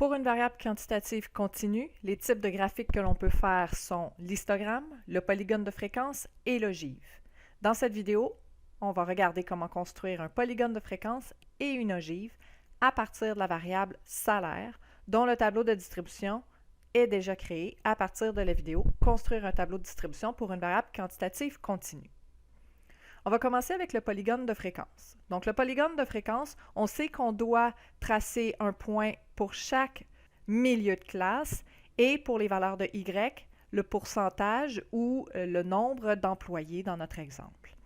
Pour une variable quantitative continue, les types de graphiques que l'on peut faire sont l'histogramme, le polygone de fréquence et l'ogive. Dans cette vidéo, on va regarder comment construire un polygone de fréquence et une ogive à partir de la variable salaire, dont le tableau de distribution est déjà créé à partir de la vidéo « Construire un tableau de distribution pour une variable quantitative continue ». On va commencer avec le polygone de fréquence. Donc, le polygone de fréquence, on sait qu'on doit tracer un point pour chaque milieu de classe et pour les valeurs de Y, le pourcentage ou le nombre d'employés dans notre exemple.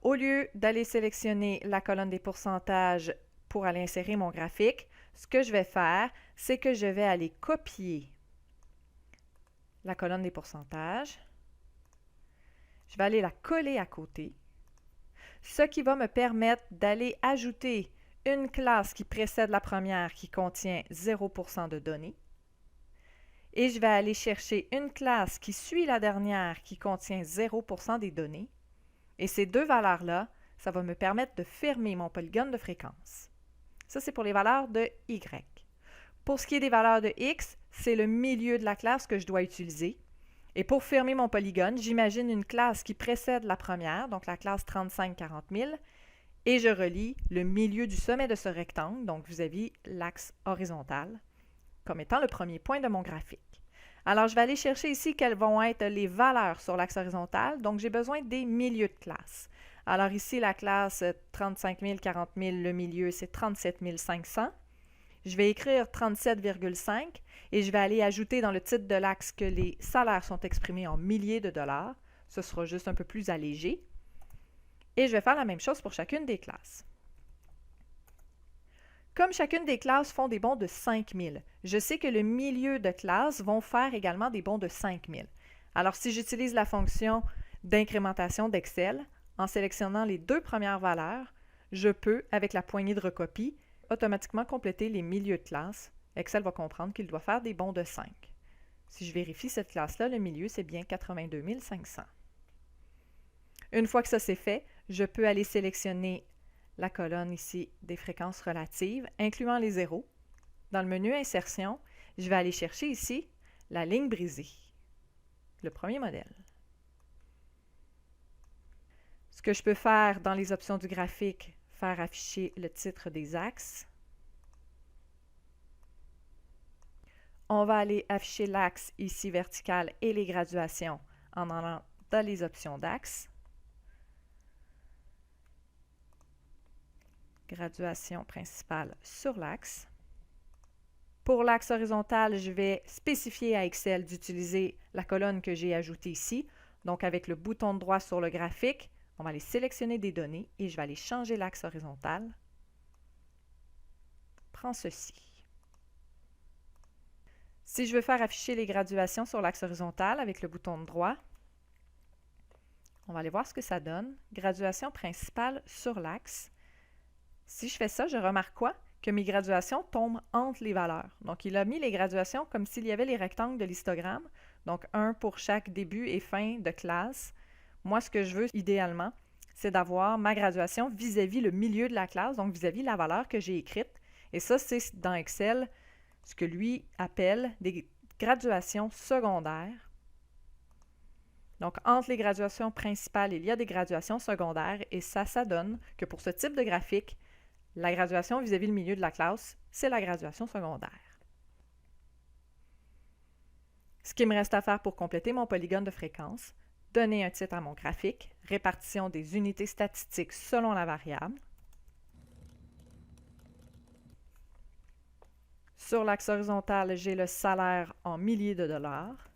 Au lieu d'aller sélectionner la colonne des pourcentages pour aller insérer mon graphique, ce que je vais faire, c'est que je vais aller copier la colonne des pourcentages. Je vais aller la coller à côté, ce qui va me permettre d'aller ajouter une classe qui précède la première qui contient 0% de données. Et je vais aller chercher une classe qui suit la dernière qui contient 0% des données. Et ces deux valeurs-là, ça va me permettre de fermer mon polygone de fréquence. Ça, c'est pour les valeurs de Y. Pour ce qui est des valeurs de X, c'est le milieu de la classe que je dois utiliser. Et pour fermer mon polygone, j'imagine une classe qui précède la première, donc la classe 35-40 000, et je relie le milieu du sommet de ce rectangle, donc vis-à-vis l'axe horizontal, comme étant le premier point de mon graphique. Alors, je vais aller chercher ici quelles vont être les valeurs sur l'axe horizontal, donc j'ai besoin des milieux de classe. Alors ici, la classe 35 000, 40 000, le milieu, c'est 37 500. Je vais écrire 37,5 et je vais aller ajouter dans le titre de l'axe que les salaires sont exprimés en milliers de dollars. Ce sera juste un peu plus allégé. Et je vais faire la même chose pour chacune des classes. Comme chacune des classes font des bonds de 5 000, je sais que le milieu de classe vont faire également des bonds de 5 000. Alors, si j'utilise la fonction d'incrémentation d'Excel, en sélectionnant les deux premières valeurs, je peux, avec la poignée de recopie, automatiquement compléter les milieux de classe. Excel va comprendre qu'il doit faire des bonds de 5. Si je vérifie cette classe-là, le milieu, c'est bien 82 500. Une fois que ça c'est fait, je peux aller sélectionner la colonne ici des fréquences relatives, incluant les zéros. Dans le menu Insertion, je vais aller chercher ici la ligne brisée, le premier modèle. Ce que je peux faire dans les options du graphique, faire afficher le titre des axes. On va aller afficher l'axe ici vertical et les graduations en allant dans les options d'axe. Graduation principale sur l'axe. Pour l'axe horizontal, je vais spécifier à Excel d'utiliser la colonne que j'ai ajoutée ici. Donc, avec le bouton droit sur le graphique, on va aller sélectionner des données et je vais aller changer l'axe horizontal. Prends ceci. Si je veux faire afficher les graduations sur l'axe horizontal avec le bouton droit, on va aller voir ce que ça donne. Graduation principale sur l'axe. Si je fais ça, je remarque quoi? Que mes graduations tombent entre les valeurs. Donc, il a mis les graduations comme s'il y avait les rectangles de l'histogramme. Donc, un pour chaque début et fin de classe. Moi, ce que je veux idéalement, c'est d'avoir ma graduation vis-à-vis le milieu de la classe, donc vis-à-vis la valeur que j'ai écrite. Et ça, c'est dans Excel ce que lui appelle des graduations secondaires. Donc, entre les graduations principales, il y a des graduations secondaires et ça donne que pour ce type de graphique, la graduation vis-à-vis le milieu de la classe, c'est la graduation secondaire. Ce qui me reste à faire pour compléter mon polygone de fréquence, donner un titre à mon graphique, répartition des unités statistiques selon la variable. Sur l'axe horizontal, j'ai le salaire en milliers de dollars.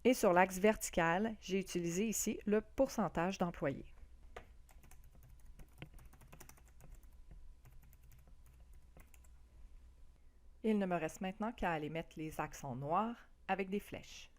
Et sur l'axe vertical, j'ai utilisé ici le pourcentage d'employés. Il ne me reste maintenant qu'à aller mettre les axes en noir avec des flèches.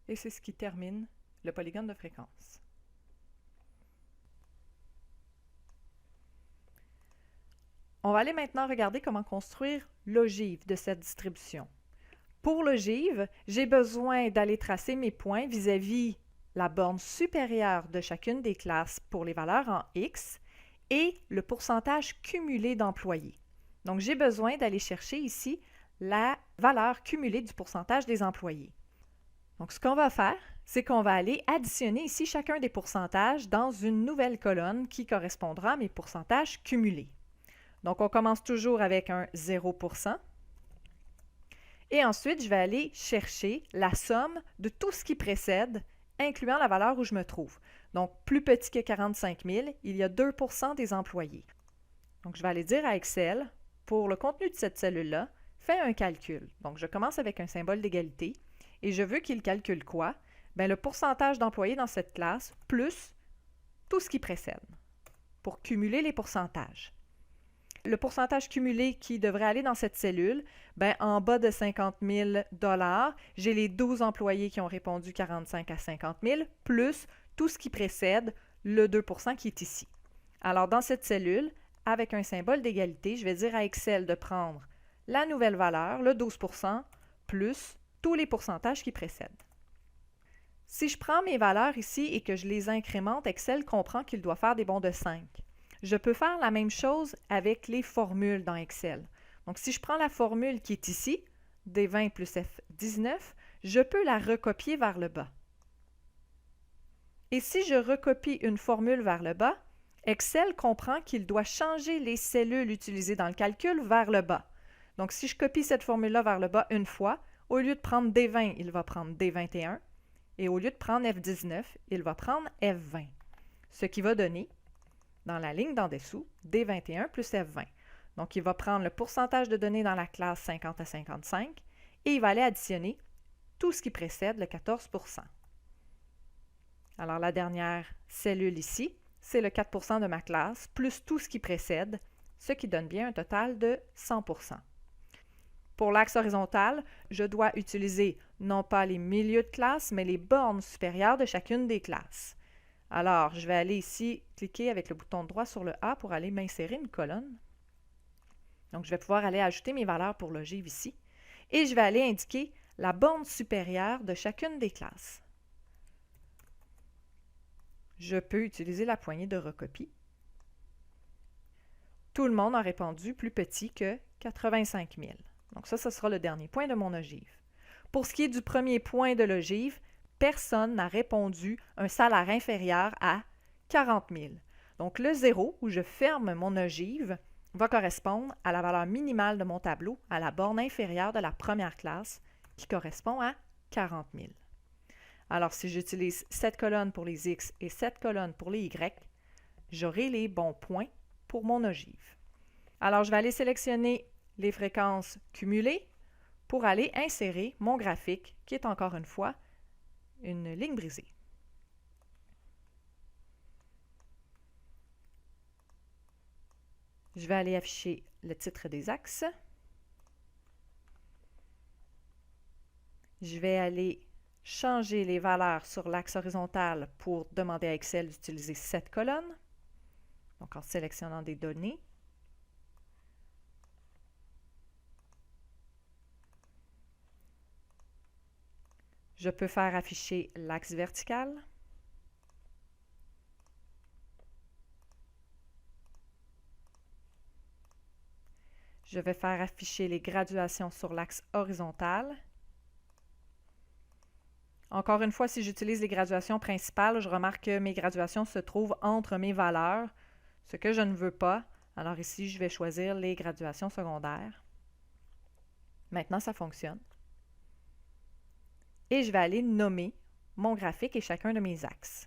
Et c'est ce qui termine le polygone de fréquence. On va aller maintenant regarder comment construire l'ogive de cette distribution. Pour l'ogive, j'ai besoin d'aller tracer mes points vis-à-vis la borne supérieure de chacune des classes pour les valeurs en X et le pourcentage cumulé d'employés. Donc, j'ai besoin d'aller chercher ici la valeur cumulée du pourcentage des employés. Donc, ce qu'on va faire, c'est qu'on va aller additionner ici chacun des pourcentages dans une nouvelle colonne qui correspondra à mes pourcentages cumulés. Donc, on commence toujours avec un 0%. Et ensuite, je vais aller chercher la somme de tout ce qui précède, incluant la valeur où je me trouve. Donc, plus petit que 45 000, il y a 2% des employés. Donc, je vais aller dire à Excel, pour le contenu de cette cellule-là, fais un calcul. Donc, je commence avec un symbole d'égalité et je veux qu'il calcule quoi? Bien, le pourcentage d'employés dans cette classe plus tout ce qui précède pour cumuler les pourcentages. Le pourcentage cumulé qui devrait aller dans cette cellule, bien, en bas de 50 000 $, j'ai les 12 employés qui ont répondu 45 à 50 000, plus tout ce qui précède, le 2% qui est ici. Alors, dans cette cellule, avec un symbole d'égalité, je vais dire à Excel de prendre la nouvelle valeur, le 12%, plus tous les pourcentages qui précèdent. Si je prends mes valeurs ici et que je les incrémente, Excel comprend qu'il doit faire des bonds de 5. Je peux faire la même chose avec les formules dans Excel. Donc, si je prends la formule qui est ici, D20 plus F19, je peux la recopier vers le bas. Et si je recopie une formule vers le bas, Excel comprend qu'il doit changer les cellules utilisées dans le calcul vers le bas. Donc, si je copie cette formule-là vers le bas une fois, au lieu de prendre D20, il va prendre D21, et au lieu de prendre F19, il va prendre F20, ce qui va donner dans la ligne d'en dessous, D21 plus F20. Donc, il va prendre le pourcentage de données dans la classe 50 à 55 et il va aller additionner tout ce qui précède le 14%. Alors, la dernière cellule ici, c'est le 4% de ma classe plus tout ce qui précède, ce qui donne bien un total de 100%. Pour l'axe horizontal, je dois utiliser non pas les milieux de classe, mais les bornes supérieures de chacune des classes. Alors, je vais aller ici cliquer avec le bouton droit sur le A pour aller m'insérer une colonne. Donc, je vais pouvoir aller ajouter mes valeurs pour l'ogive ici. Et je vais aller indiquer la borne supérieure de chacune des classes. Je peux utiliser la poignée de recopie. Tout le monde a répondu plus petit que 85 000. Donc ça, ce sera le dernier point de mon ogive. Pour ce qui est du premier point de l'ogive, personne n'a répondu un salaire inférieur à 40 000. Donc le 0, où je ferme mon ogive, va correspondre à la valeur minimale de mon tableau, à la borne inférieure de la première classe, qui correspond à 40 000. Alors, si j'utilise cette colonne pour les X et cette colonne pour les Y, j'aurai les bons points pour mon ogive. Alors, je vais aller sélectionner les fréquences cumulées pour aller insérer mon graphique, qui est encore une fois une ligne brisée. Je vais aller afficher le titre des axes. Je vais aller changer les valeurs sur l'axe horizontal pour demander à Excel d'utiliser cette colonne. Donc, en sélectionnant des données. Je peux faire afficher l'axe vertical. Je vais faire afficher les graduations sur l'axe horizontal. Encore une fois, si j'utilise les graduations principales, je remarque que mes graduations se trouvent entre mes valeurs, ce que je ne veux pas. Alors ici, je vais choisir les graduations secondaires. Maintenant, ça fonctionne. Et je vais aller nommer mon graphique et chacun de mes axes.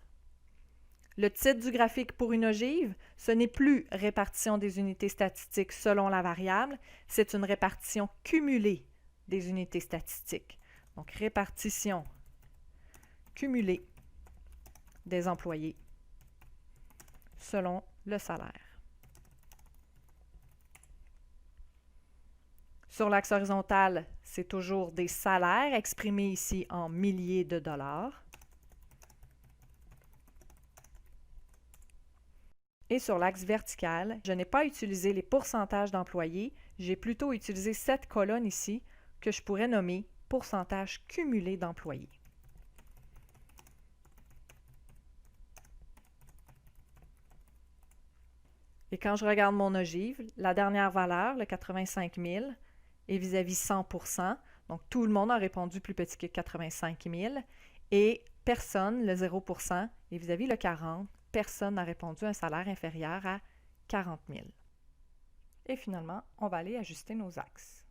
Le titre du graphique pour une ogive, ce n'est plus répartition des unités statistiques selon la variable, c'est une répartition cumulée des unités statistiques. Donc, répartition cumulée des employés selon le salaire. Sur l'axe horizontal, c'est toujours des salaires exprimés ici en milliers de dollars. Et sur l'axe vertical, je n'ai pas utilisé les pourcentages d'employés, j'ai plutôt utilisé cette colonne ici que je pourrais nommer pourcentage cumulé d'employés. Et quand je regarde mon ogive, la dernière valeur, le 85 000, est vis-à-vis 100%. Donc, tout le monde a répondu plus petit que 85 000. Et personne, le 0%, est vis-à-vis le 40. Personne n'a répondu à un salaire inférieur à 40 000. Et finalement, on va aller ajuster nos axes.